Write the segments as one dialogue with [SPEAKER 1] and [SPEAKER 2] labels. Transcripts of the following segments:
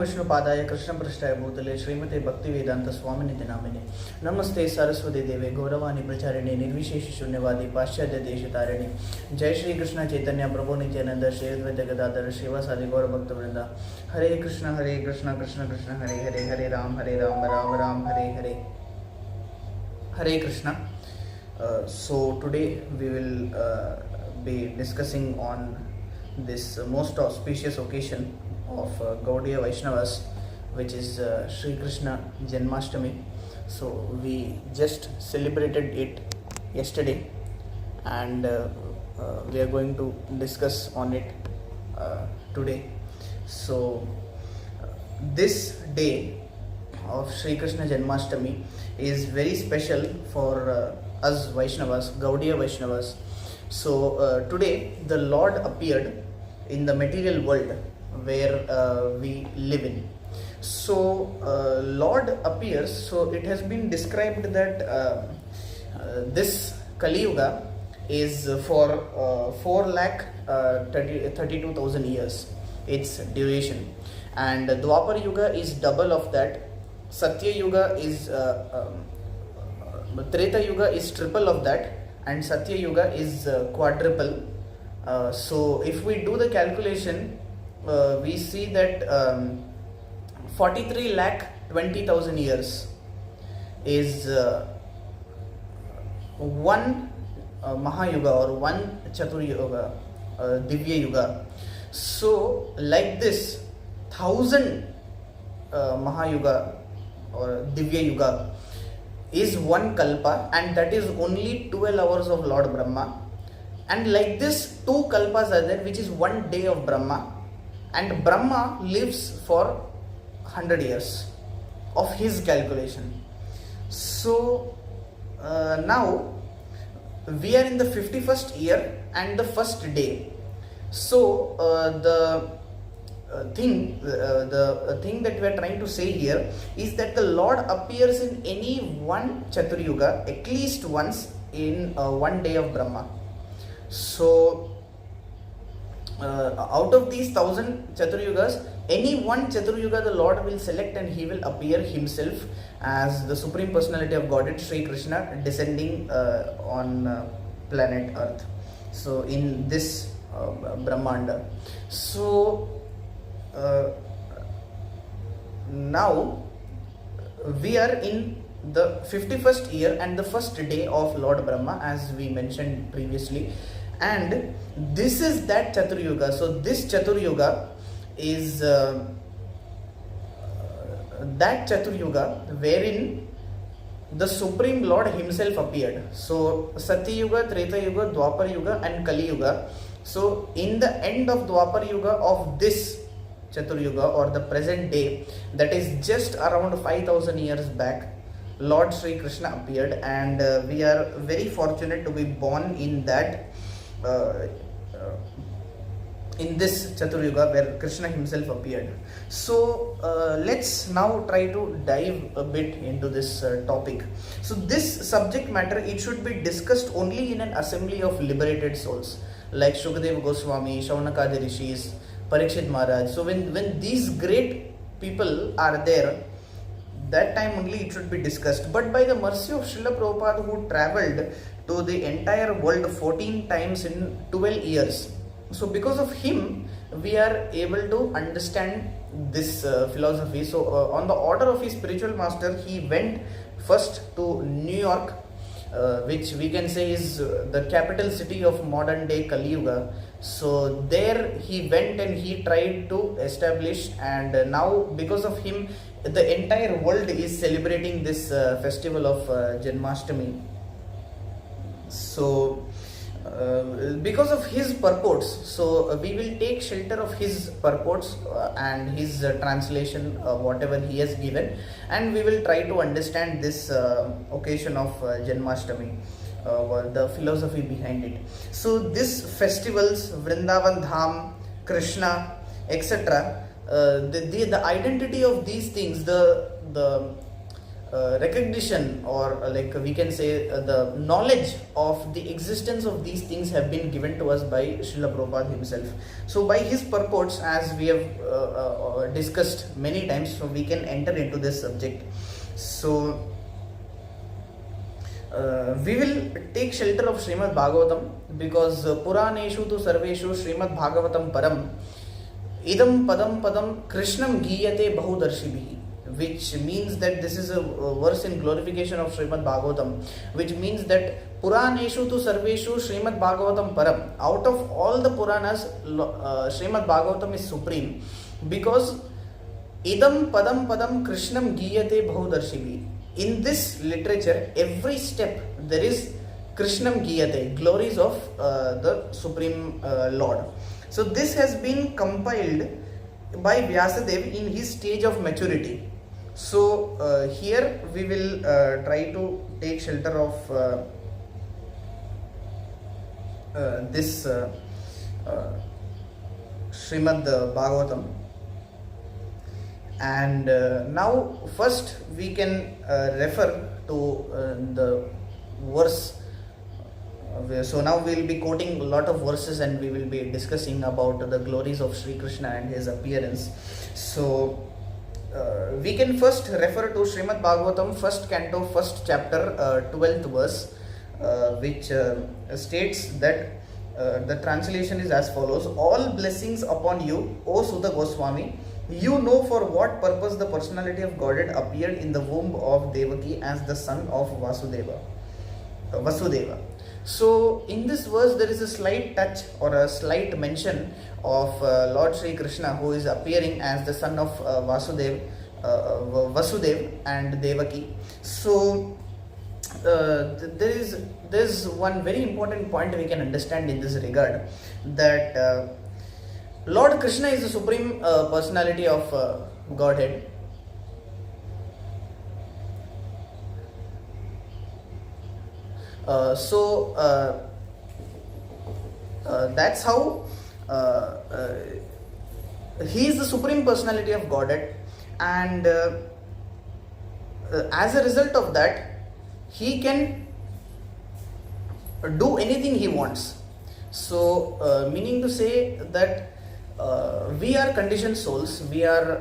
[SPEAKER 1] विष्णुपादाय कृष्णपृष्ठाय भूतले श्रीमते भक्तिवेदांत स्वामिनिति नामिने नमस्ते सरस्वती देवे गौरवाणी प्रचारिणे निर्विशेष शून्यवादी पाश्चात्य देश तारिणे जय श्री कृष्ण चैतन्य प्रभु नित्यानंद श्री अद्वैत गदाधर श्रीवासादि गौर भक्त वृंदा हरे Krishna Krishna Krishna Hare Hare Hare Ram Ram Ram Hare Hare Hare Krishna. So today we will be discussing on this most auspicious occasion of Gaudiya Vaishnavas, which is Sri Krsna Janmastami. So we just celebrated it yesterday, and we are going to discuss on it today. So this day of Sri Krsna Janmastami is very special for us Vaishnavas, Gaudiya Vaishnavas. So today the Lord appeared in the material world where we live in. So Lord appears, so it has been described that this Kali Yuga is for 4,32,000 years its duration, and Dwapar Yuga is double of that. Satya Yuga is Treta Yuga is triple of that, and Satya Yuga is quadruple. So if we do the calculation, we see that 43,20,000 years is one Mahayuga or one Chatur Yuga, Divya Yuga. So like this 1,000 Mahayuga or Divya Yuga is one Kalpa, and that is only 12 hours of Lord Brahma. And like this 2 Kalpas are there, which is 1 day of Brahma, and Brahma lives for 100 years of his calculation. So now we are in the 51st year and the first day. So the thing that we are trying to say here is that the Lord appears in any one Chatur Yuga at least once in 1 day of Brahma. So out of these 1,000 Chatur Yugas, any one Chatur Yuga the Lord will select, and he will appear himself as the Supreme Personality of Godhead Sri Krishna descending on planet Earth. So in this Brahmanda. So now we are in the 51st year and the first day of Lord Brahma, as we mentioned previously, and this is that Chatur Yuga. So this Chatur Yuga is that Chatur Yuga wherein the Supreme Lord himself appeared. So Satya Yuga, Treta Yuga, Dwapar Yuga and Kali Yuga. So in the end of Dwapar Yuga of this Chatur Yuga, or the present day, that is just around 5,000 years back, Lord Sri Krishna appeared, and we are very fortunate to be born in that in this Chatur Yuga where Krishna himself appeared. So let's now try to dive a bit into this topic. So this subject matter, it should be discussed only in an assembly of liberated souls like Shukadeva Goswami, Shaunakadi Rishis, Parikshit Maharaj. So when these great people are there, that time only it should be discussed. But by the mercy of Srila Prabhupada, who travelled to the entire world 14 times in 12 years, so because of him we are able to understand this philosophy. So on the order of his spiritual master, he went first to New York, which we can say is the capital city of modern day Kali Yuga. So there he went and he tried to establish, and now because of him the entire world is celebrating this festival of Janmastami. So because of his purports, so we will take shelter of his purports and his translation, whatever he has given, and we will try to understand this occasion of Janmastami, the philosophy behind it. So these festivals, Vrindavan Dham, Krishna, etc., the identity of these things, the recognition, or like we can say the knowledge of the existence of these things have been given to us by Srila Prabhupada himself. So by his purports, as we have discussed many times, so we can enter into this subject. So we will take shelter of Srimad Bhagavatam, because Puraneshu tu Sarveshu Srimad Bhagavatam Param Idam Padam Padam Krishnam Giyate Bahudarshibhi, which means that this is a verse in glorification of Srimad Bhagavatam, which means that Puraneshu tu Sarveshu Srimad Bhagavatam Param, out of all the Puranas, Srimad Bhagavatam is supreme, because Idam Padam Padam Krishnam Giyate Bahudarshibhi. In this literature, every step there is Krishnam Giyate, glories of the Supreme Lord. So this has been compiled by Vyasadeva in his stage of maturity. So here we will try to take shelter of this Srimad Bhagavatam. And now first we can refer to the verse. So now we will be quoting a lot of verses, and we will be discussing about the glories of Sri Krishna and his appearance. So we can first refer to Srimad Bhagavatam, first canto, first chapter, 12th verse, which states that the translation is as follows: all blessings upon you, O Sutta Goswami. You know for what purpose the personality of Godhead appeared in the womb of Devaki as the son of Vasudeva. So in this verse there is a slight touch or a slight mention of Lord Sri Krishna, who is appearing as the son of Vasudev and Devaki. So there is one very important point we can understand in this regard, that Lord Krishna is the supreme personality of Godhead. So that's how he is the supreme personality of Godhead, and as a result of that, he can do anything he wants. So meaning to say that we are conditioned souls, we are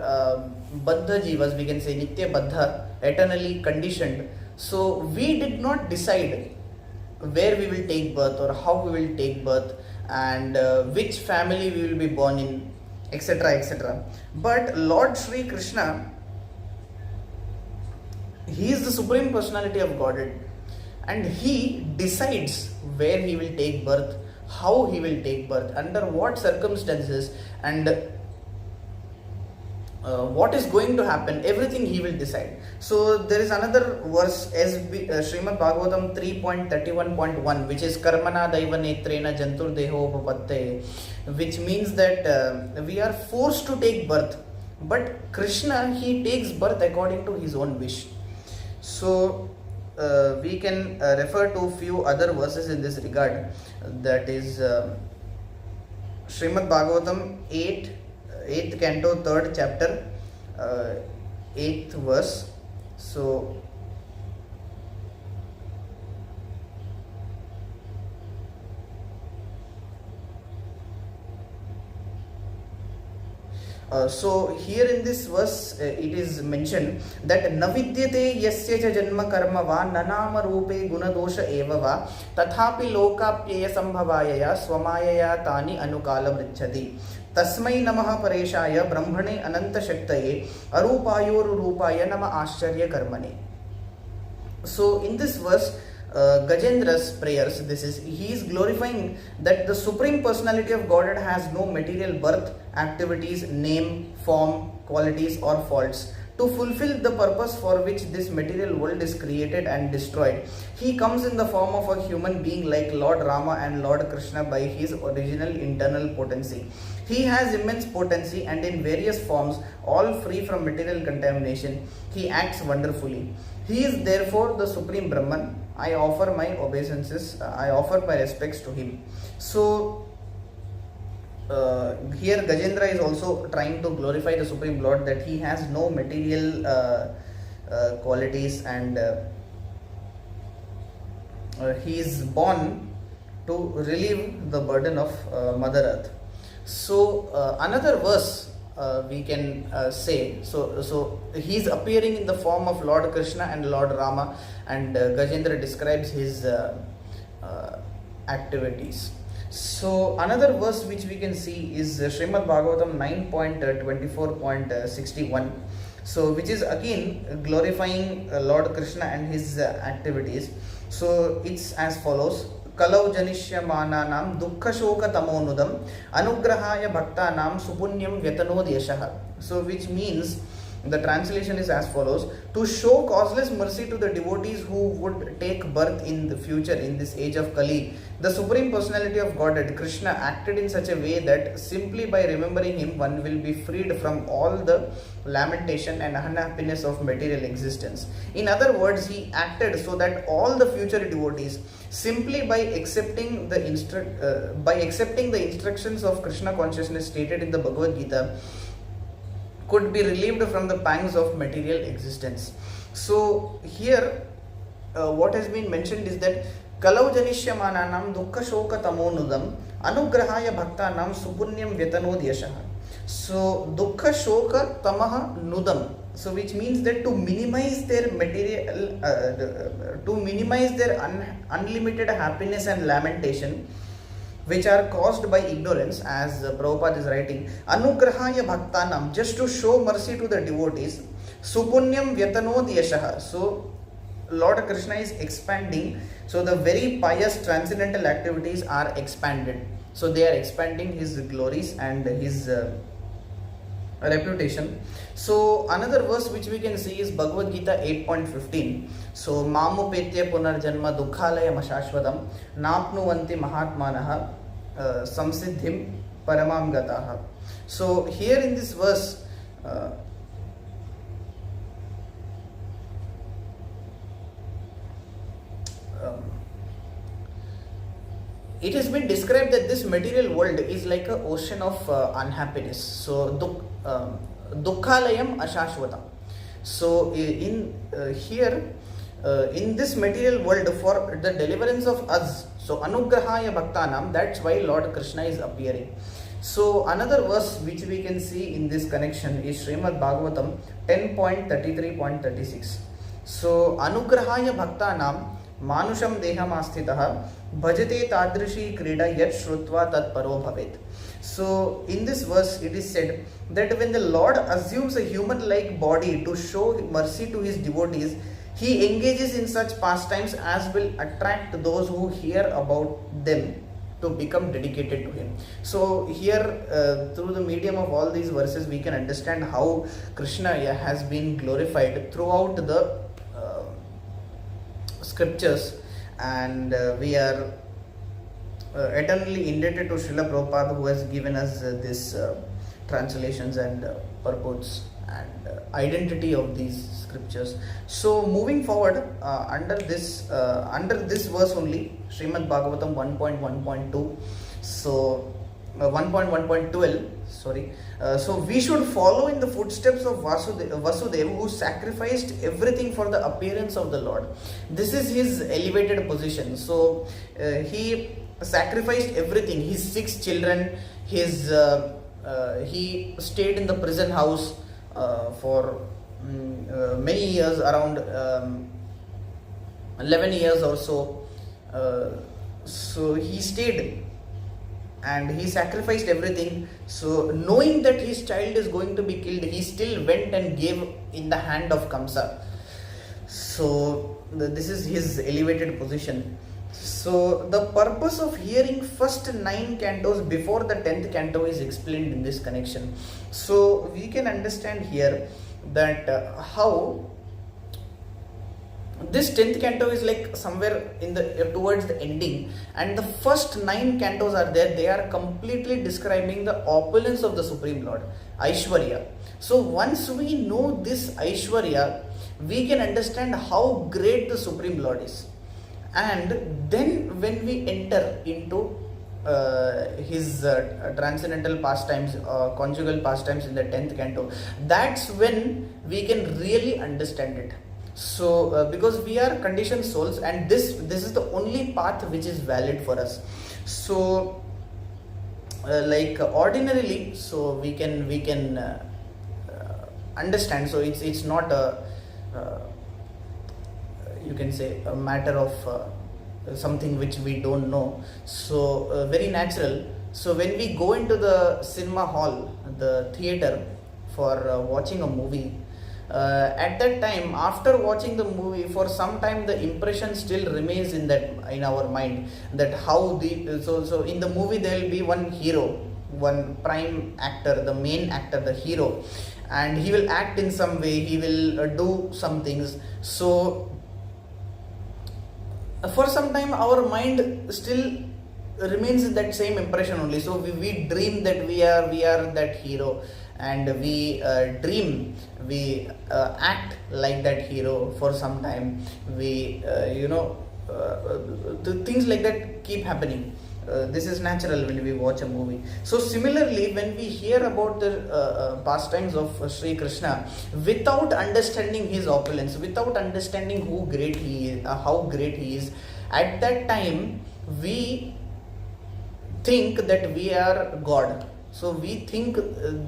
[SPEAKER 1] Baddha Jivas, we can say Nitya Baddha, eternally conditioned. So we did not decide where we will take birth or how we will take birth, and which family we will be born in, etc., etc. But Lord Sri Krishna, he is the supreme personality of Godhead, and he decides where he will take birth, how he will take birth, under what circumstances, and what is going to happen, everything he will decide. So there is another verse, Srimad Bhagavatam 3.31.1, which is Karmana Daiva Netrena Jantur Deho Upapatte, which means that we are forced to take birth, but Krishna, he takes birth according to his own wish. So we can refer to few other verses in this regard, that is Srimad Bhagavatam 8th canto, 3rd chapter, 8th verse. So so here in this verse it is mentioned that navidyate yasya cha janma karma va nanama rupe gunadosha eva va tathapi lokapyeya sambhavayaya swamayaya tani anukala mrichati tasmai namah pareshaya brahmane ananta shaktaye arupayoru rupaya nama ascharya karmane. So in this verse, Gajendra's prayers, he is glorifying that the supreme personality of Godhead has no material birth, activities, name, form, qualities or faults. To fulfill the purpose for which this material world is created and destroyed, he comes in the form of a human being like Lord Rama and Lord Krishna by his original internal potency. He has immense potency, and in various forms, all free from material contamination, he acts wonderfully. He is therefore the supreme Brahman. I offer my obeisances, I offer my respects to him. So here Gajendra is also trying to glorify the Supreme Lord, that he has no material qualities, and he is born to relieve the burden of Mother Earth. So another verse we can say, so he is appearing in the form of Lord Krishna and Lord Rama, and Gajendra describes his activities. So another verse which we can see is Srimad Bhagavatam 9.24.61, so which is again glorifying Lord Krishna and his activities. So it's as follows: Kalau janishyamananam dukkha shoka tamonudam anugrahaya bhaktanam supunyam vyatanodhyashaha. So which means, the translation is as follows: to show causeless mercy to the devotees who would take birth in the future in this age of Kali, the Supreme Personality of Godhead Krishna acted in such a way that simply by remembering him one will be freed from all the lamentation and unhappiness of material existence. In other words, he acted so that all the future devotees, simply by accepting the instructions of Krishna consciousness stated in the Bhagavad Gita, could be relieved from the pangs of material existence. So here what has been mentioned is that Kalau janishyamananam dukkha shoka tamonudam anugrahaya bhaktanam supunyam vyatanodhyashaha. So dukkha shoka tamaha nudam, so which means that to minimize their material unlimited happiness and lamentation which are caused by ignorance, as Prabhupada is writing, anugrahaya bhaktanam, just to show mercy to the devotees, supunyam vyatanodhyashaha. So Lord Krishna is expanding, so the very pious transcendental activities are expanded, so they are expanding his glories and his reputation. So another verse which we can see is Bhagavad Gita 8.15. So mamupetya punarjanma dukkhalayam ashashvatam napnuvanti mahatmanaha samsiddhim paramam gataha. So here in this verse it has been described that this material world is like an ocean of unhappiness. So dukkhalayam ashashvatam. So in this material world, for the deliverance of us, so anugrahaya bhaktanam, that's why Lord Krishna is appearing. So another verse which we can see in this connection is Srimad Bhagavatam 10.33.36. So anugrahaya bhaktanam manusham deham astitaha bhajate tadrishi krida yat shrutva tat paro bhavet. So in this verse it is said that when the Lord assumes a human-like body to show mercy to his devotees, he engages in such pastimes as will attract those who hear about them to become dedicated to him. So here through the medium of all these verses we can understand how Krishna has been glorified throughout the scriptures, and we are eternally indebted to Srila Prabhupada, who has given us this translations and purports and identity of these scriptures. So moving forward under this verse only, Srimad Bhagavatam 1.1.2, so 1.1.12, sorry. So we should follow in the footsteps of Vasudeva, who sacrificed everything for the appearance of the Lord. This is his elevated position. So he sacrificed everything, his 6 children, his he stayed in the prison house for many years, around 11 years or so. So he stayed and he sacrificed everything. So knowing that his child is going to be killed, he still went and gave in the hand of Kamsa. So this is his elevated position. So the purpose of hearing first 9 cantos before the 10th canto is explained in this connection. So we can understand here that how this 10th canto is like somewhere in the towards the ending, and the first 9 cantos are there. They are completely describing the opulence of the Supreme Lord, Aishwarya. So once we know this Aishwarya, we can understand how great the Supreme Lord is. And then when we enter into his transcendental pastimes, conjugal pastimes in the 10th canto, that's when we can really understand it. So because we are conditioned souls, and this is the only path which is valid for us. So like ordinarily, so we can understand. So it's not a you can say a matter of something which we don't know. So very natural. So when we go into the cinema hall, the theater, for watching a movie, at that time, after watching the movie, for some time the impression still remains in our mind, that how the so in the movie there will be one hero, one prime actor, the main actor, the hero, and he will act in some way, he will do some things. So for some time our mind still remains in that same impression only. So we dream that we are that hero, and we dream, we act like that hero for some time. We the things like that keep happening. This is natural when we watch a movie. So similarly, when we hear about the pastimes of Sri Krishna, without understanding his opulence, without understanding how great he is, at that time we think that we are God. So we think,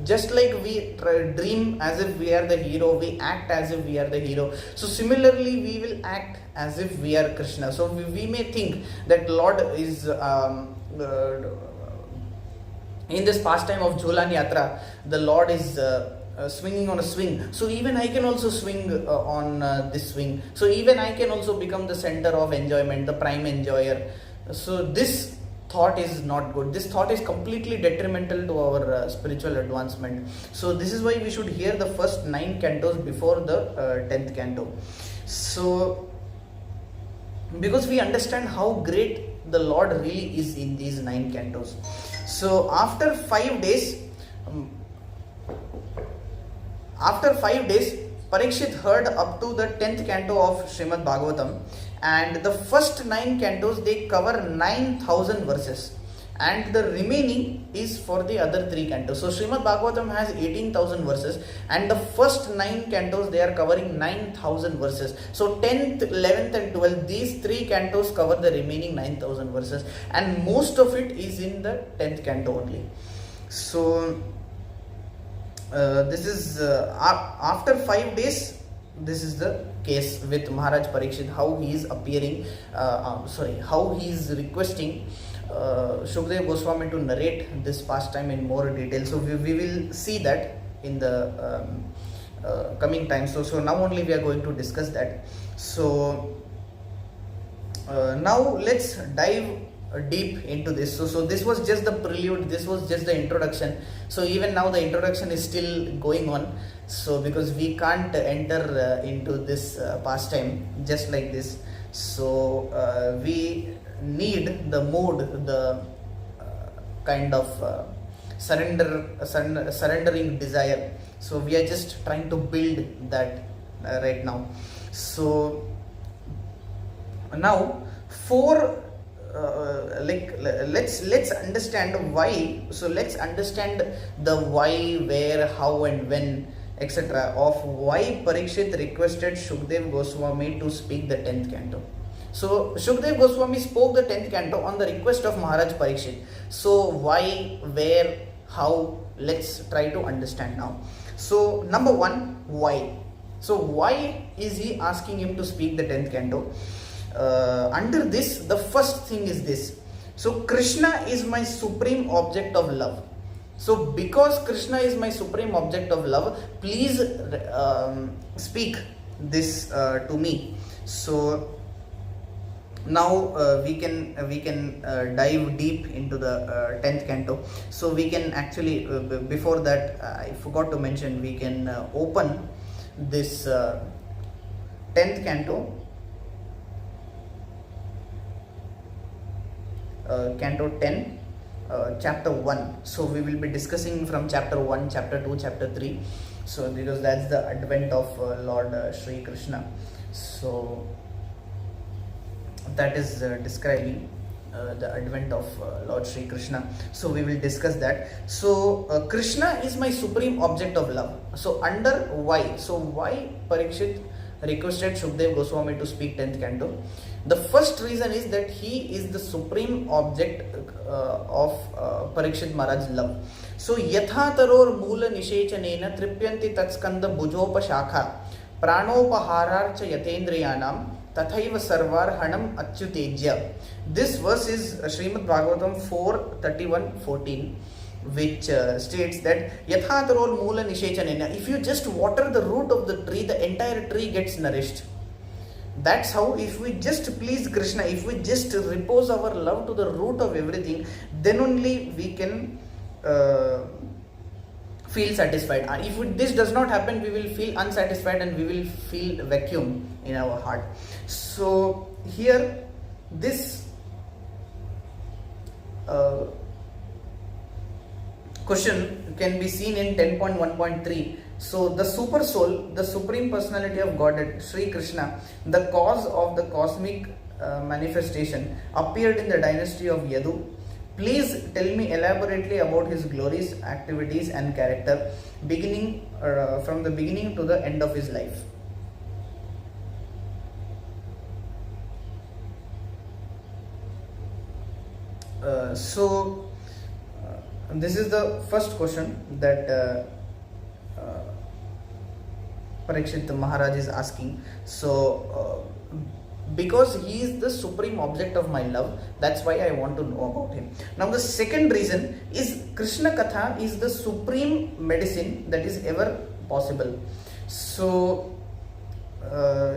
[SPEAKER 1] just like we dream as if we are the hero, we act as if we are the hero. So similarly, we will act as if we are Krishna. So we may think that Lord is in this pastime of Jhulan Yatra, the Lord is swinging on a swing. So even I can also swing on this swing. So even I can also become the center of enjoyment, the prime enjoyer. So this thought is not good. This thought is completely detrimental to our spiritual advancement. So this is why we should hear the first 9 cantos before the 10th canto. So because we understand how great the Lord really is in these 9 cantos. So after 5 days, Parikshit heard up to the 10th canto of Srimad Bhagavatam, and the first 9 cantos, they cover 9,000 verses, and the remaining is for the other 3 cantos. So Srimad Bhagavatam has 18,000 verses, and the first 9 cantos, they are covering 9,000 verses. So 10th, 11th and 12th, these 3 cantos cover the remaining 9,000 verses, and most of it is in the 10th canto only. So this is after 5 days, this is the case with Maharaj Parikshit, how he is appearing, how he is requesting Shukdev Goswami to narrate this pastime in more detail. So we will see that in the coming time. So now only we are going to discuss that. So now let's dive deep into this. So this was just the prelude, this was just the introduction. So even now the introduction is still going on. So because we can't enter into this pastime just like this. So we need the mood, the kind of surrendering desire. So we are just trying to build that right now. So now let's understand why. So let's understand the why, where, how and when, etc. of why Parikshit requested Shukdev Goswami to speak the 10th canto. So Shukdev Goswami spoke the 10th canto on the request of Maharaj Parikshit. So why, where, how, let's try to understand now. So number 1, why. So why is he asking him to speak the 10th canto? Under this, the first thing is this. So Krishna is my supreme object of love. So because Krishna is my supreme object of love, please speak this to me. So now we can dive deep into the 10th canto. So we can actually before that I forgot to mention, we can open this 10th canto, canto 10, chapter 1. So we will be discussing from chapter 1, chapter 2, chapter 3. So because that's the advent of Lord Sri Krishna. So that is describing the advent of Lord Sri Krishna. So we will discuss that. So Krishna is my supreme object of love. So under why? So why Parikshit requested Shukdev Goswami to speak 10th canto? The first reason is that he is the supreme object of Parikshit Maharaj's love. So yatha taror moola nishechanena tripyanti tatskanda bhujopa shakha pranopahararcha yatendriyanam tathaiva sarvarhanam achyutejya. This verse is Srimad Bhagavatam 4:31-14, which states that yatha taror moola nishechanena, if you just water the root of the tree, the entire tree gets nourished. That's how, if we just please Krishna, if we just repose our love to the root of everything, then only we can feel satisfied. If this does not happen, we will feel unsatisfied and we will feel vacuum in our heart. So here this question can be seen in 10.1.3. So the super soul, the supreme personality of Godhead, Sri Krishna, the cause of the cosmic manifestation, appeared in the dynasty of Yadu. Please tell me elaborately about his glories, activities and character, beginning from the beginning to the end of his life. So this is the first question that Parikshit Maharaj is asking. So because he is the supreme object of my love, that's why I want to know about him. Now the second reason is Krishna Katha is the supreme medicine that is ever possible. So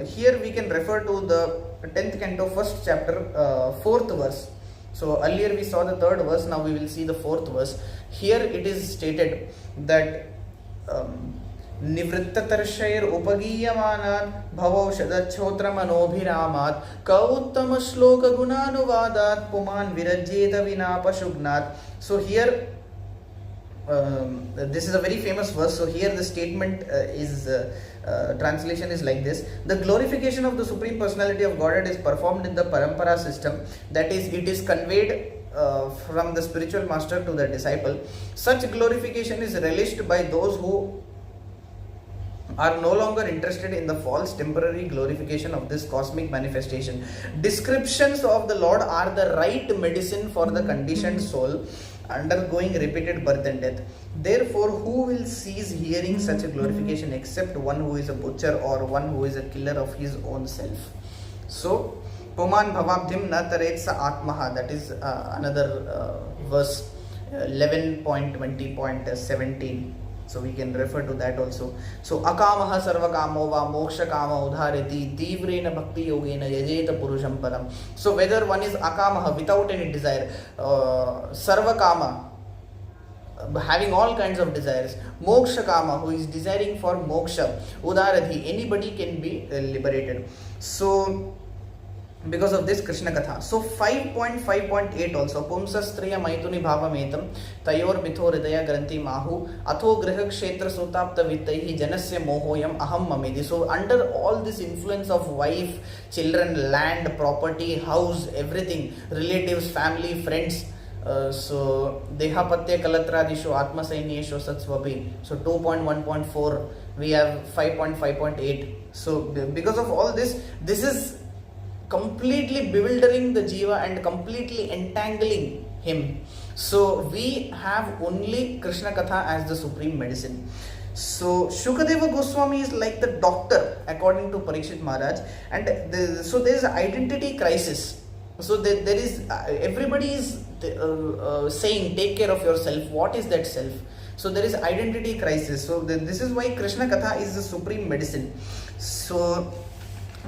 [SPEAKER 1] here we can refer to the 10th canto, 1st chapter, 4th verse. So earlier we saw the 3rd verse, now we will see the 4th verse. Here it is stated that निवृत्ततर्षैर उपगीयमानात् भवौषधच्छोत्र मनोभिरामात् कौत्तम श्लोक गुणानुवादात् पुमान् विरज्येत विनापशुग्नात्. So here this is a very famous verse. So here the statement is translation is like this: the glorification of the Supreme Personality of Godhead is performed in the parampara system, that is, it is conveyed from the spiritual master to the disciple. Such glorification is relished by those who are no longer interested in the false temporary glorification of this cosmic manifestation. Descriptions of the Lord are the right medicine for the conditioned soul undergoing repeated birth and death. Therefore, who will cease hearing such a glorification except one who is a butcher or one who is a killer of his own self? So, Puman bhavabdhim na taret sa atmaha, that is another verse 11.20.17. So we can refer to that also. So akamaha sarvakamo va moksha kama udhariti tivrena bhakti yogena yajeta purusham padam. So whether one is akamaha, without any desire, sarvakama, having all kinds of desires, moksha kama, who is desiring for moksha, udharati, anybody can be liberated. So because of this Krishna Katha. So 5.5.8 also, Pumsastriya Maituni Bhavametam Tayor Mitho Hridaya Granthi Mahu Atho Griha Kshetra Sutapta Vittaihi Janasya Mohoyam Aham Mamedi. So under all this influence of wife, children, land, property, house, everything, relatives, family, friends, so Dehapatya Kalatradisho Atma Sainyesho Satsvabi. So 2.1.4, we have 5.5.8. So because of all this, this is completely bewildering the jiva and completely entangling him. So we have only Krishna Katha as the supreme medicine. So Shukadeva Goswami is like the doctor according to Parikshit Maharaj, and so there is an identity crisis. So there is everybody is saying take care of yourself. What is that self? So there is identity crisis. So this is why Krishna Katha is the supreme medicine. So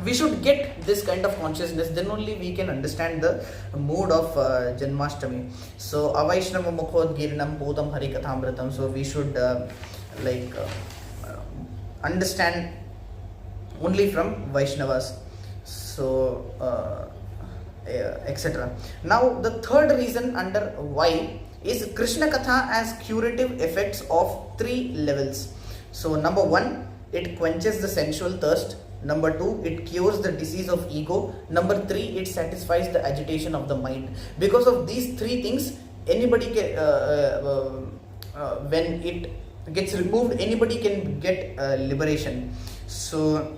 [SPEAKER 1] we should get this kind of consciousness, then only we can understand the mood of Janmashtami. So Avaishnava Mukhod Girnam Bodham Harikathamritam. So we should understand only from Vaishnavas. So etc. Now the third reason under why is Krishna Katha has curative effects of 3 levels. So number 1, it quenches the sensual thirst. Number 2, it cures the disease of ego. Number 3, it satisfies the agitation of the mind. Because of these 3 things, anybody can, when it gets removed, anybody can get liberation. So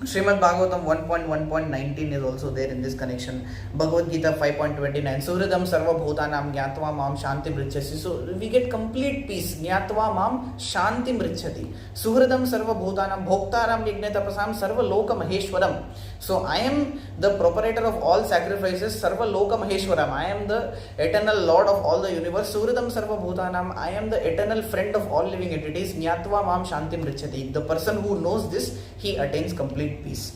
[SPEAKER 1] Srimad Bhagavatam 1.1.19 is also there in this connection. Bhagavad Gita 5.29. Suhridam sarva bhutanam jnatva mam shanti mrichasi. So we get complete peace. Jnatva mam shanti mrichati. Suhridam sarva bhutanam bhoktaram yajna tapasam sarva loka maheshwaram. So I am the proprietor of all sacrifices. Sarva loka maheshwaram. I am the eternal lord of all the universe. Suhridam sarva bhutanam. I am the eternal friend of all living entities. Jnatva mam shanti mrichati. The person who knows this, he attains complete peace.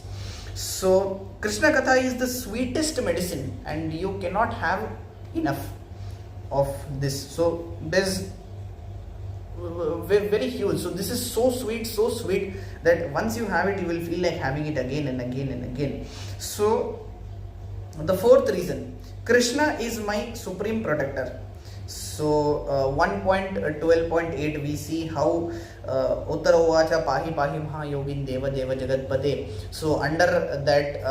[SPEAKER 1] So Krishna Katha is the sweetest medicine, and you cannot have enough of this. So there's very huge. So this is so sweet that once you have it, you will feel like having it again and again and again. So the fourth reason, Krishna is my supreme protector. So 1.12.8 we see how Uttara Uvacha Pahi Pahi Mahayogin Deva Deva Jagatpate. So under that,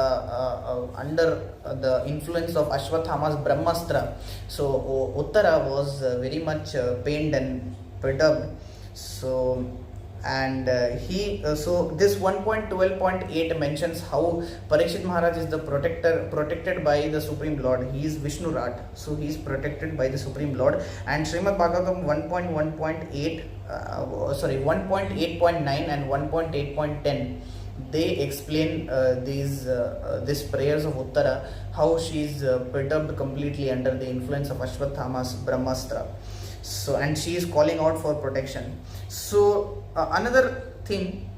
[SPEAKER 1] under the influence of Ashwathama's Brahmastra, so Uttara was very much pained and perturbed. So and so this 1.12.8 mentions how Parikshit Maharaj is the protected by the Supreme Lord. He is Vishnu Rat, so he is protected by the Supreme Lord. And Srimad Bhagavatam 1.8.9 and 1.8.10, they explain these prayers of Uttara, how she is perturbed completely under the influence of Ashwathama's Brahmastra. So, and she is calling out for protection. So another thing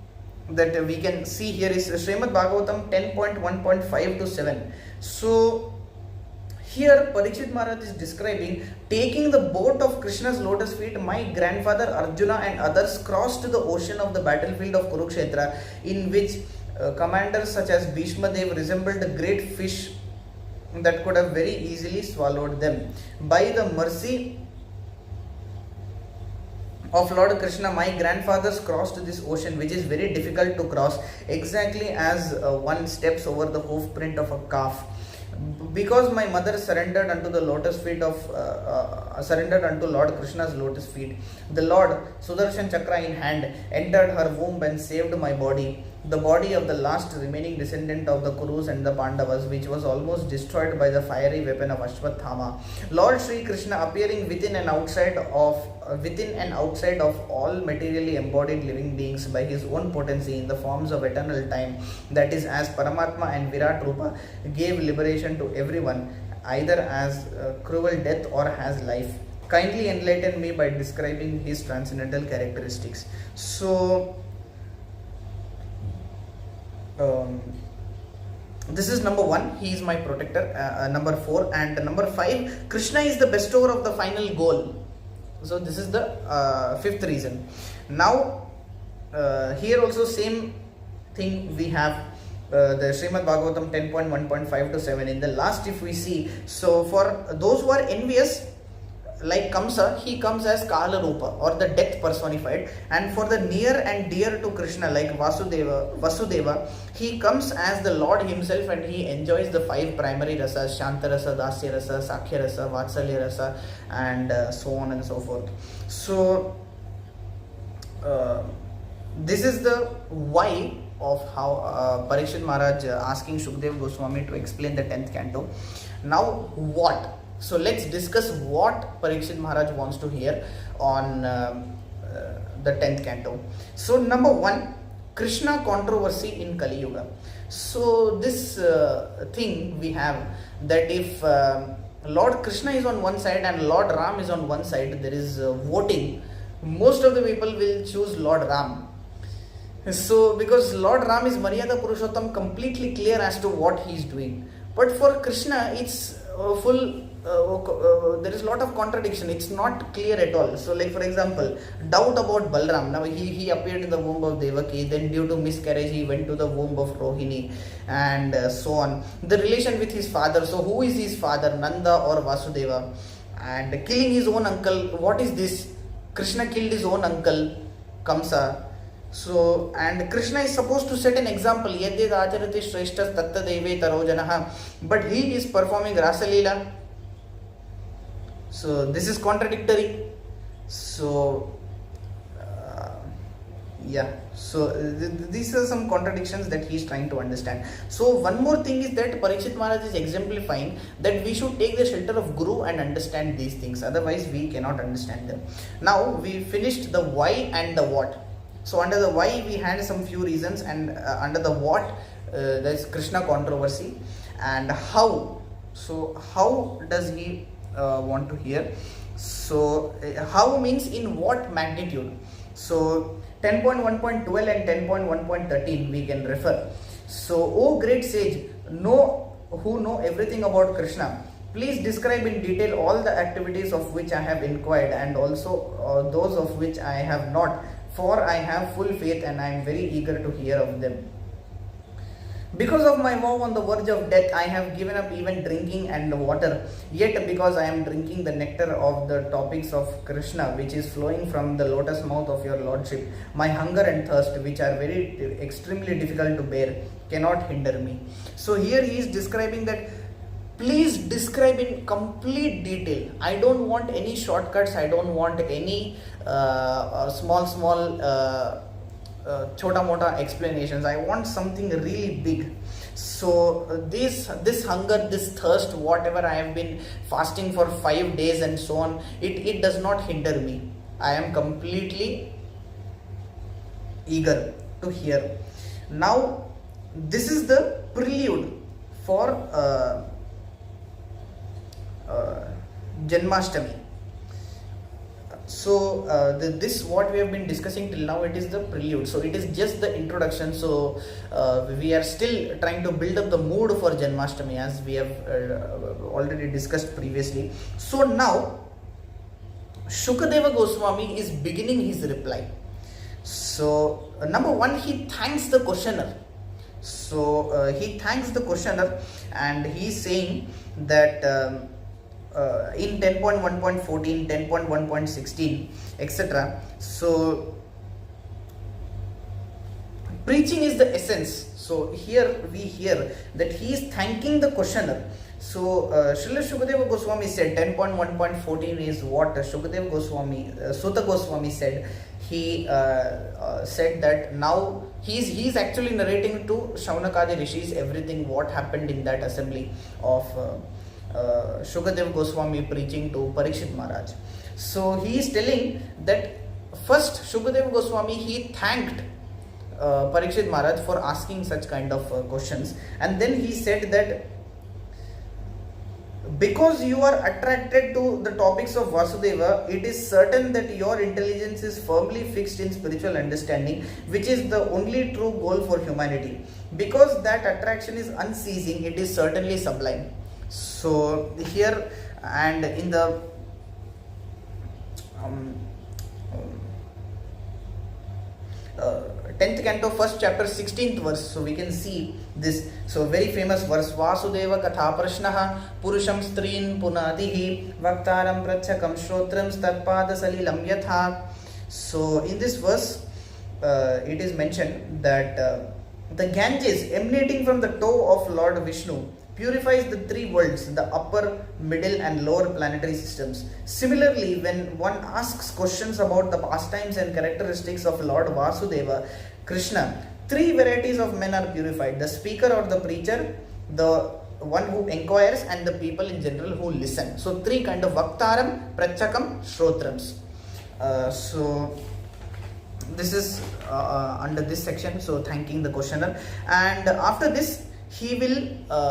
[SPEAKER 1] that we can see here is Srimad Bhagavatam 10.1.5 to 7. So here Parikshit Maharaj is describing taking the boat of Krishna's lotus feet. My grandfather Arjuna and others crossed the ocean of the battlefield of Kurukshetra, in which commanders such as Bhishma Dev resembled a great fish that could have very easily swallowed them. By the mercy of Lord Krishna, my grandfathers crossed this ocean, which is very difficult to cross, exactly as one steps over the hoof print of a calf. Because my mother surrendered unto the lotus feet of surrendered unto Lord Krishna's lotus feet, the Lord, Sudarshan Chakra in hand, entered her womb and saved my body, the body of the last remaining descendant of the Kurus and the Pandavas, which was almost destroyed by the fiery weapon of Ashwathama. Lord Sri Krishna, appearing within and outside of all materially embodied living beings by his own potency in the forms of eternal time, that is as Paramatma and Virat Rupa, gave liberation to everyone, either as cruel death or as life. Kindly enlighten me by describing his transcendental characteristics. So this is number 1, he is my protector. Number 4 and number 5, Krishna is the bestower of the final goal. So this is the 5th reason. Now here also same thing we have the Srimad Bhagavatam 10.1.5 to 7. In the last, if we see, so for those who are envious, like Kamsa, he comes as Kala Rupa, or the death personified, and for the near and dear to Krishna, like Vasudeva, he comes as the Lord himself, and he enjoys the 5 primary rasas: Shanta Rasa, Dasya Rasa, Sakhya Rasa, Vatsalya Rasa, and so on and so forth. So this is the why of how Parikshit Maharaj asking Shukdev Goswami to explain the 10th canto. Now what? So let's discuss what Parikshit Maharaj wants to hear on the 10th canto. So number 1, Krishna controversy in Kali Yuga. So this thing we have, that if Lord Krishna is on one side and Lord Ram is on one side, there is voting, most of the people will choose Lord Ram. So because Lord Ram is Maryada Purushottam, completely clear as to what he is doing. But for Krishna, it's there is a lot of contradiction. It's not clear at all. So like for example, doubt about Balram. Now he appeared in the womb of Devaki, then due to miscarriage he went to the womb of Rohini, and so on. The relation with his father. So who is his father, Nanda or Vasudeva? And killing his own uncle. What is this? Krishna killed his own uncle, Kamsa. So, and Krishna is supposed to set an example. Yadyad acharati shreshtas tatta deve taro janaha. But he is performing Rasa Leela. So, this is contradictory. So, these are some contradictions that he is trying to understand. So one more thing is that Parikshit Maharaj is exemplifying that we should take the shelter of Guru and understand these things, otherwise we cannot understand them. Now we finished the why and the what. So under the why we had some few reasons, and under the what there is Krishna controversy, and how. So how does he want to hear? So how means in what magnitude. So 10.1.12 and 10.1.13 we can refer. So, O great sage, who know everything about Krishna, please describe in detail all the activities of which I have inquired, and also those of which I have not, for I have full faith and I am very eager to hear of them. Because of my vow on the verge of death, I have given up even drinking and water. Yet because I am drinking the nectar of the topics of Krishna, which is flowing from the lotus mouth of your lordship, my hunger and thirst, which are very extremely difficult to bear, cannot hinder me. So here he is describing that, please describe in complete detail. I don't want any shortcuts. I don't want any small chota mota explanations. I want something really big. So this hunger, this thirst, whatever I have been fasting for 5 days and so on, it does not hinder me. I am completely eager to hear. Now this is the prelude for Janmastami. So this what we have been discussing till now, it is the prelude. So it is just the introduction. So we are still trying to build up the mood for Janmastami, as we have already discussed previously. So now Shukadeva Goswami is beginning his reply. So number one, he thanks the questioner. So he thanks the questioner, and he is saying that in 10.1.14, 10.1.16, etc. So preaching is the essence. So here we hear that he is thanking the questioner. So Srila Shukadeva Goswami said 10.1.14 is what Shukadeva Goswami, Sutta Goswami said. He said that now he is actually narrating to Shaunakadi Rishis everything what happened in that assembly of Shukadeva Goswami preaching to Parikshit Maharaj. So he is telling that first Shukadeva Goswami, he thanked Parikshit Maharaj for asking such kind of questions, and then he said that because you are attracted to the topics of Vasudeva, it is certain that your intelligence is firmly fixed in spiritual understanding, which is the only true goal for humanity. Because that attraction is unceasing, it is certainly sublime. So here and in the 10th canto, 1st chapter, 16th verse, so we can see this. So very famous verse, Vasudeva katha prashnaha purusham strin punadihi vaktaram prachakam shrotram starpada salilam yatha. So in this verse it is mentioned that the Ganges emanating from the toe of Lord Vishnu purifies the three worlds, the upper, middle and lower planetary systems. Similarly, when one asks questions about the pastimes and characteristics of Lord Vasudeva, Krishna, three varieties of men are purified: the speaker or the preacher, the one who inquires, and the people in general who listen. So three kind of Vaktaram, Prachakam, Shrotrams. So this is under this section, so thanking the questioner. And after this, he will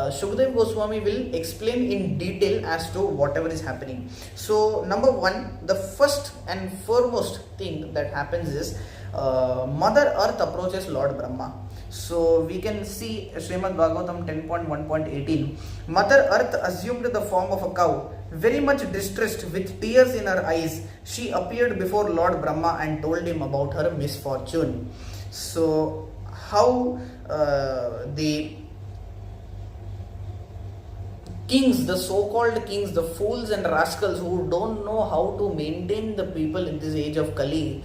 [SPEAKER 1] Shukadeva Goswami will explain in detail as to whatever is happening. So number one, the first and foremost thing that happens is Mother Earth approaches Lord Brahma. So we can see Srimad Bhagavatam 10.1.18. Mother Earth assumed the form of a cow. Very much distressed, with tears in her eyes, she appeared before Lord Brahma and told him about her misfortune. So how the kings, the so-called kings, the fools and rascals who don't know how to maintain the people in this age of Kali,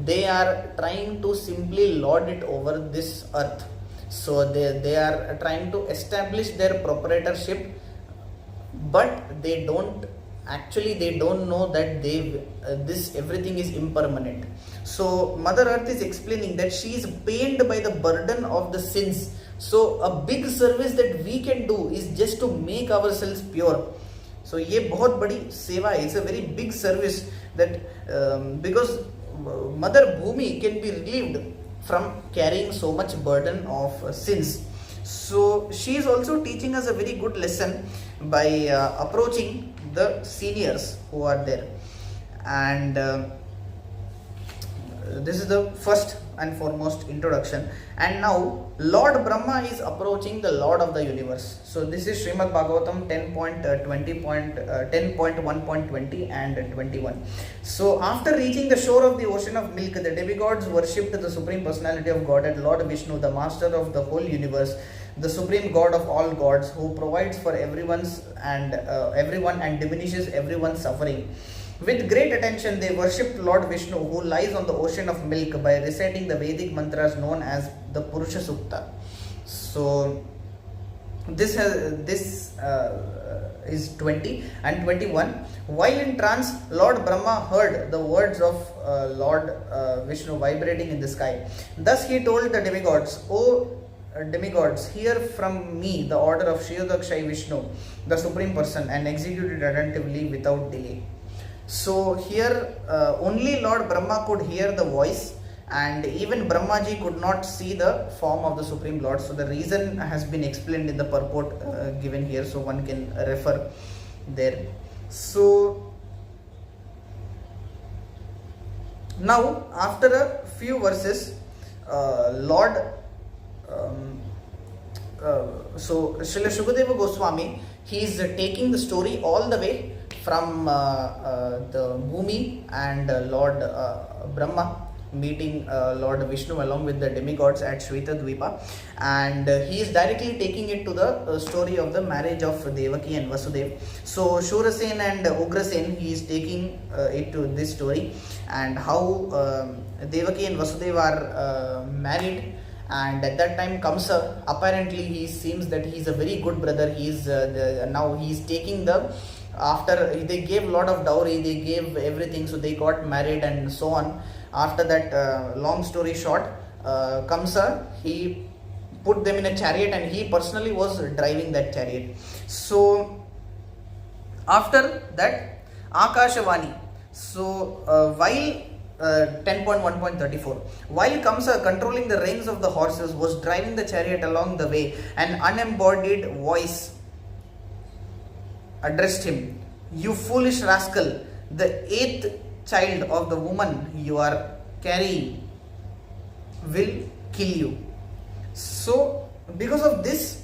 [SPEAKER 1] they are trying to simply lord it over this earth. So they are trying to establish their proprietorship, but they don't know that this everything is impermanent. So Mother Earth is explaining that she is pained by the burden of the sins. So a big service that we can do is just to make ourselves pure. So ये बहुत बड़ी सेवा है. It's a very big service that because Mother Bhumi can be relieved from carrying so much burden of sins. So she is also teaching us a very good lesson by approaching the seniors who are there. And this is the first and foremost introduction. And now Lord Brahma is approaching the Lord of the universe. So this is Srimad Bhagavatam 10.1.20 and 21. So after reaching the shore of the ocean of milk, the demigods worshipped the Supreme Personality of Godhead, Lord Vishnu, the master of the whole universe, the supreme god of all gods, who provides for everyone and diminishes everyone's suffering. With great attention, they worshipped Lord Vishnu, who lies on the ocean of milk, by reciting the Vedic mantras known as the Purusha Sukta. So this is 20 and 21. While in trance, Lord Brahma heard the words of Lord Vishnu vibrating in the sky. Thus he told the demigods, "O demigods, hear from me the order of Shirodakshay Vishnu, the Supreme Person, and execute it attentively without delay." So here only Lord Brahma could hear the voice, and even Brahmaji could not see the form of the Supreme Lord. So the reason has been explained in the purport given here, so one can refer there. So now after a few verses, so Srila Shukadeva Goswami, he is taking the story all the way from the Bhumi and Lord Brahma meeting Lord Vishnu along with the demigods at Shweta Dvipa, and he is directly taking it to the story of the marriage of Devaki and Vasudev. So Shurasen and Ugrasen, he is taking it to this story, and how Devaki and Vasudev are married. And at that time Kamsa, apparently he seems that he is a very good brother. He is now he is taking the, after they gave lot of dowry, they gave everything, so they got married and so on. After that, long story short, Kamsa, he put them in a chariot and he personally was driving that chariot. So after that, Akashavani. So while 10.1.34, while Kamsa, controlling the reins of the horses, was driving the chariot along the way, an unembodied voice addressed him, "You foolish rascal, the 8th child of the woman you are carrying will kill you." So because of this,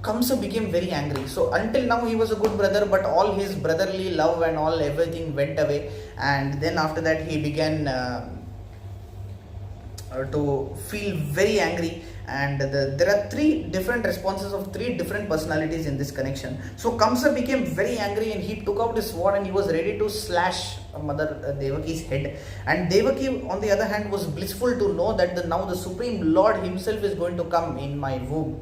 [SPEAKER 1] Kamsa became very angry. So until now he was a good brother, but all his brotherly love and all everything went away, and then after that he began to feel very angry. And there are 3 different responses of 3 different personalities in this connection. So Kamsa became very angry and he took out his sword and he was ready to slash Mother Devaki's head. And Devaki, on the other hand, was blissful to know that now the Supreme Lord himself is going to come in my womb.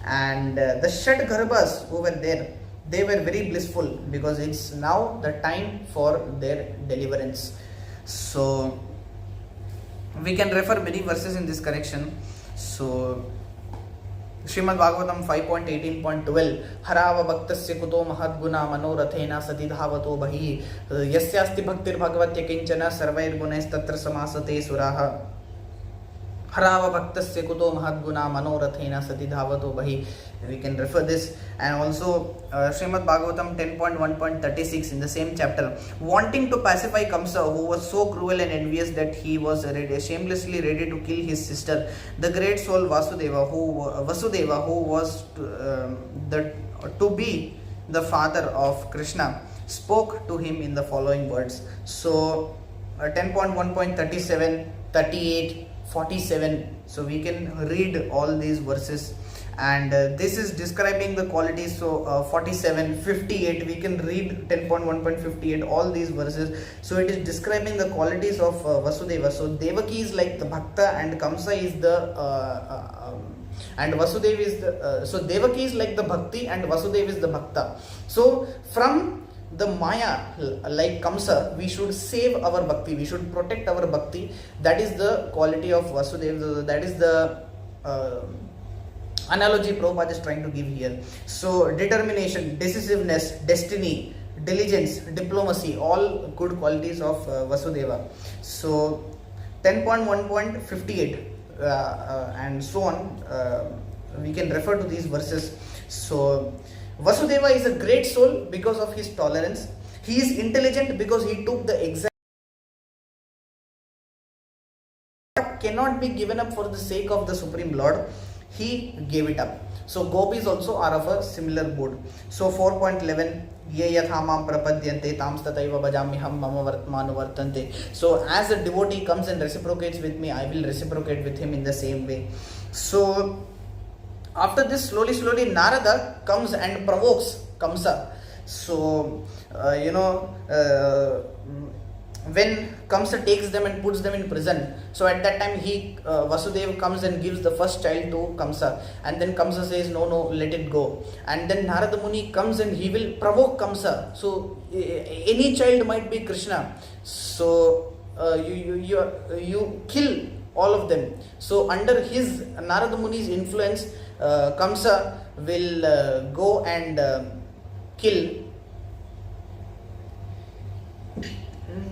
[SPEAKER 1] And the Shad Garbhas who were there, they were very blissful because it's now the time for their deliverance. So we can refer many verses in this connection. So Srimad Bhagavatam 5.18.12, Harava Bhaktasya Kuto Mahadguna Manorathena Sati Dhavato Bahi Yasyasti Bhaktir Bhagavatya Kinchana Sarvair Gunes Tatra Samasate Suraha. Harava Bhaktasya Kuto Mahadguna Manorathena Sati Dhavato Bahi. We can refer this. And also Srimad Bhagavatam 10.1.36 in the same chapter, wanting to pacify Kamsa, who was so cruel and envious that he was shamelessly ready to kill his sister, the great soul Vasudeva, who was to be the father of Krishna, spoke to him in the following words. So 10.1.37, 38, 47. So we can read all these verses. and this is describing the qualities. So 47, 58, we can read 10.1.58, all these verses. So it is describing the qualities of Vasudeva. So Devaki is like the Bhakta, and Kamsa is the and Vasudeva is the so Devaki is like the Bhakti, and Vasudeva is the Bhakta. So from the Maya, like Kamsa, we should save our Bhakti, we should protect our Bhakti. That is the quality of Vasudeva. That is the analogy Prabhupada is trying to give here. So determination, decisiveness, destiny, diligence, diplomacy, all good qualities of Vasudeva. So 10.1.58 and so on, we can refer to these verses. So Vasudeva is a great soul because of his tolerance. He is intelligent because he took the exact cannot be given up for the sake of the Supreme Lord. He gave it up. So gopis also are of a similar mood. So 4.11, ye yathamam prapadyante tams tataiva bhajamiham mama vartmanu vartante. So as a devotee comes and reciprocates with me, I will reciprocate with him in the same way. So after this, slowly Narada comes and provokes Kamsa. So when Kamsa takes them and puts them in prison, so at that time Vasudeva comes and gives the first child to Kamsa, and then Kamsa says no, let it go. And then Narada Muni comes and he will provoke Kamsa. So any child might be Krishna, so you kill all of them. So under his Narada Muni's influence, Kamsa will go and kill.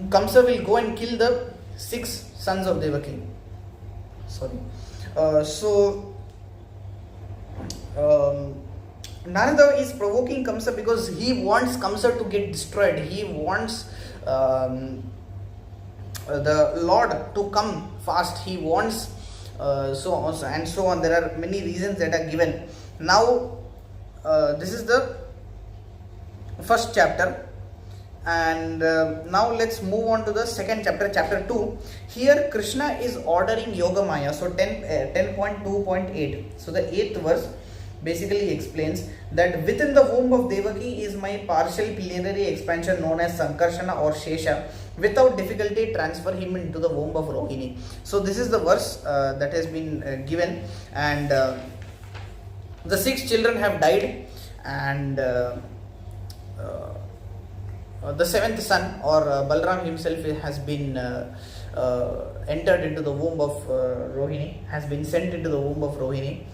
[SPEAKER 1] Kamsa will go and kill the 6 sons of Devaki. Narada is provoking Kamsa because he wants Kamsa to get destroyed. He wants the Lord to come fast. He wants so on. There are many reasons that are given. Now this is the first chapter, and now let's move on to the second chapter, chapter 2. Here Krishna is ordering Yoga Maya. So 10.2.8. So the 8th verse basically explains that within the womb of Devaki is my partial plenary expansion known as Sankarshana or Shesha. Without difficulty transfer him into the womb of Rohini. So this is the verse that has been given, and the 6 children have died, and the 7th son, or Balram himself, has been entered into the womb of Rohini, has been sent into the womb of Rohini.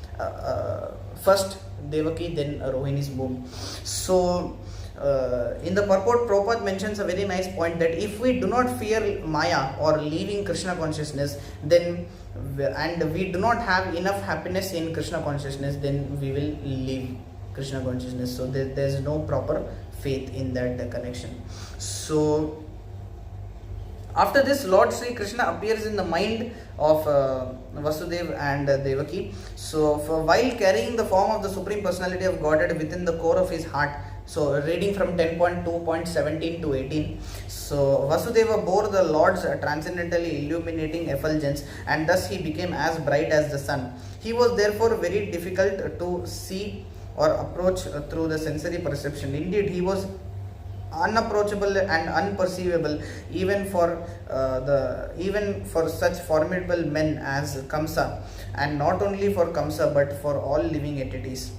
[SPEAKER 1] First Devaki, then Rohini's womb. So in the purport, Prabhupada mentions a very nice point, that if we do not fear Maya or leaving Krishna consciousness, then and we do not have enough happiness in Krishna consciousness, then we will leave Krishna consciousness. So there is no proper faith in that connection. So after this, Lord Sri Krishna appears in the mind of Vasudeva and Devaki. So while carrying the form of the Supreme Personality of Godhead within the core of his heart. So reading from 10.2.17 to 18. So Vasudeva bore the Lord's transcendentally illuminating effulgence, and thus he became as bright as the sun. He was therefore very difficult to see or approach through the sensory perception. Indeed, he was unapproachable and unperceivable even for such formidable men as Kamsa, and not only for Kamsa but for all living entities.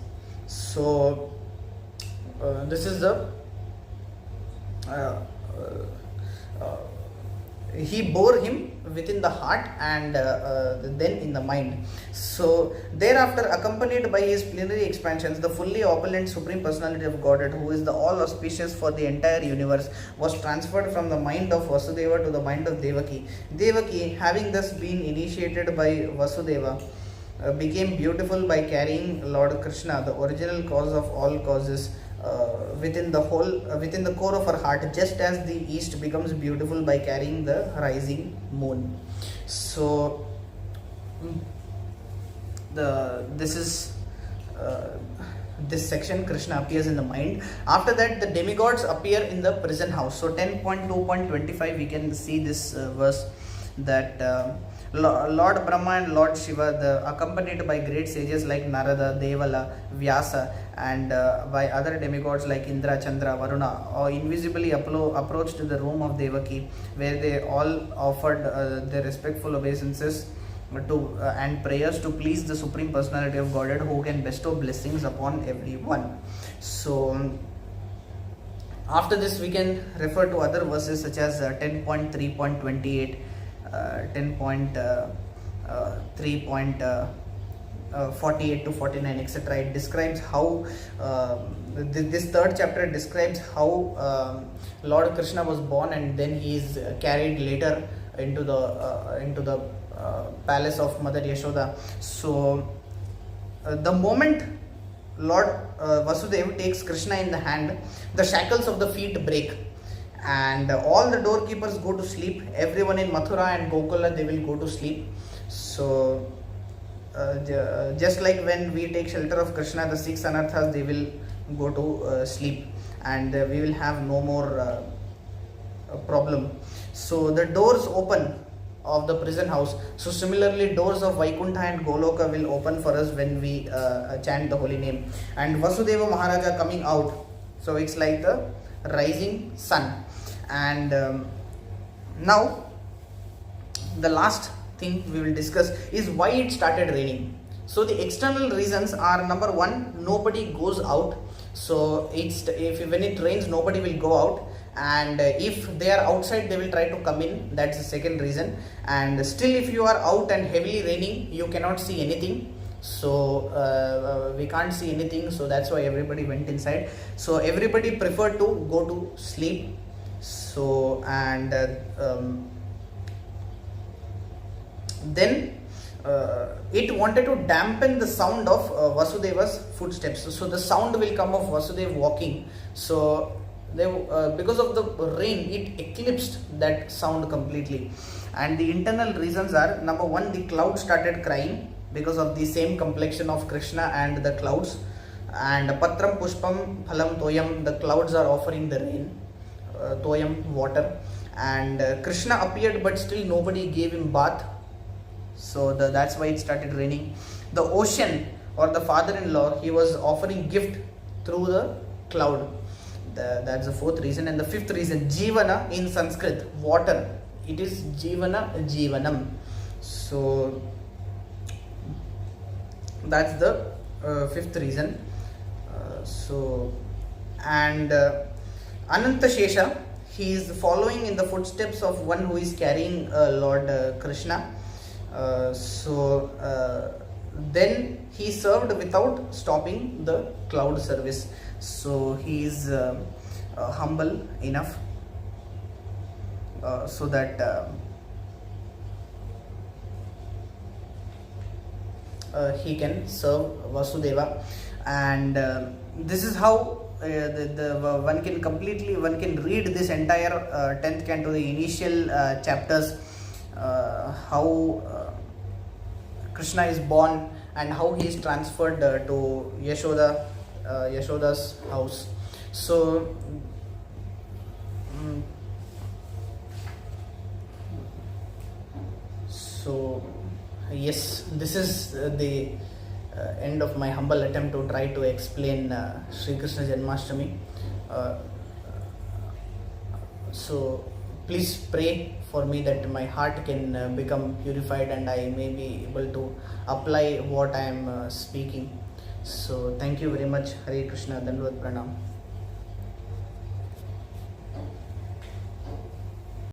[SPEAKER 1] So this is the he bore him within the heart and then in the mind. So thereafter, accompanied by his plenary expansions, the fully opulent Supreme Personality of Godhead, who is the all auspicious for the entire universe, was transferred from the mind of Vasudeva to the mind of Devaki. Devaki, having thus been initiated by Vasudeva, became beautiful by carrying Lord Krishna, the original cause of all causes, within the core of her heart, just as the east becomes beautiful by carrying the rising moon. So this section, Krishna appears in the mind. After that, the demigods appear in the prison house. So 10.2.25, we can see this verse, that Lord Brahma and Lord Shiva, accompanied by great sages like Narada, Devala, Vyasa, and by other demigods like Indra, Chandra, Varuna, invisibly approached the room of Devaki, where they all offered their respectful obeisances and prayers to please the Supreme Personality of Godhead, who can bestow blessings upon everyone. So after this we can refer to other verses such as 10.3.28, 10.3.48 to 49, etc. It describes how this third chapter describes how Lord Krishna was born, and then he is carried later into the palace of Mother Yashoda. So the moment Lord Vasudeva takes Krishna in the hand, the shackles of the feet break and all the doorkeepers go to sleep. Everyone in Mathura and Gokula, they will go to sleep. So just like when we take shelter of Krishna, the 6 anarthas, they will go to sleep, and we will have no more problem. So the doors open of the prison house. So similarly, doors of Vaikuntha and Goloka will open for us when we chant the holy name. And Vasudeva Maharaja coming out, so it's like the rising sun. And now the last thing we will discuss is why it started raining. So the external reasons are: number one, nobody goes out. So when it rains, nobody will go out, and if they are outside, they will try to come in. That's the second reason. And still, if you are out and heavily raining, you cannot see anything. So we can't see anything, so that's why everybody went inside. So everybody preferred to go to sleep. So and then it wanted to dampen the sound of Vasudeva's footsteps. So the sound will come of Vasudeva walking. So because of the rain, it eclipsed that sound completely. And the internal reasons are: number one, the clouds started crying because of the same complexion of Krishna and the clouds. And Patram Pushpam Phalam Toyam, the clouds are offering the rain, Toyam, water. And Krishna appeared, but still nobody gave him bath. So that's why it started raining. The ocean, or the father-in-law, he was offering gift through the cloud. That's the fourth reason. And the fifth reason, Jivana in Sanskrit, water. It is Jivana, Jivanam. So that's the fifth reason. And Ananta Shesha, he is following in the footsteps of one who is carrying Lord Krishna. Then he served without stopping the cloud service. So he is humble enough so that he can serve Vasudeva. And this is how one can read this entire 10th canto, the initial chapters, how Krishna is born and how he is transferred to Yashoda's house. So yes, this is the end of my humble attempt to try to explain Sri Krsna Janmastami. So please pray for me that my heart can become purified and I may be able to apply what I am speaking. So thank you very much. Hare Krishna, Dandavat Pranam.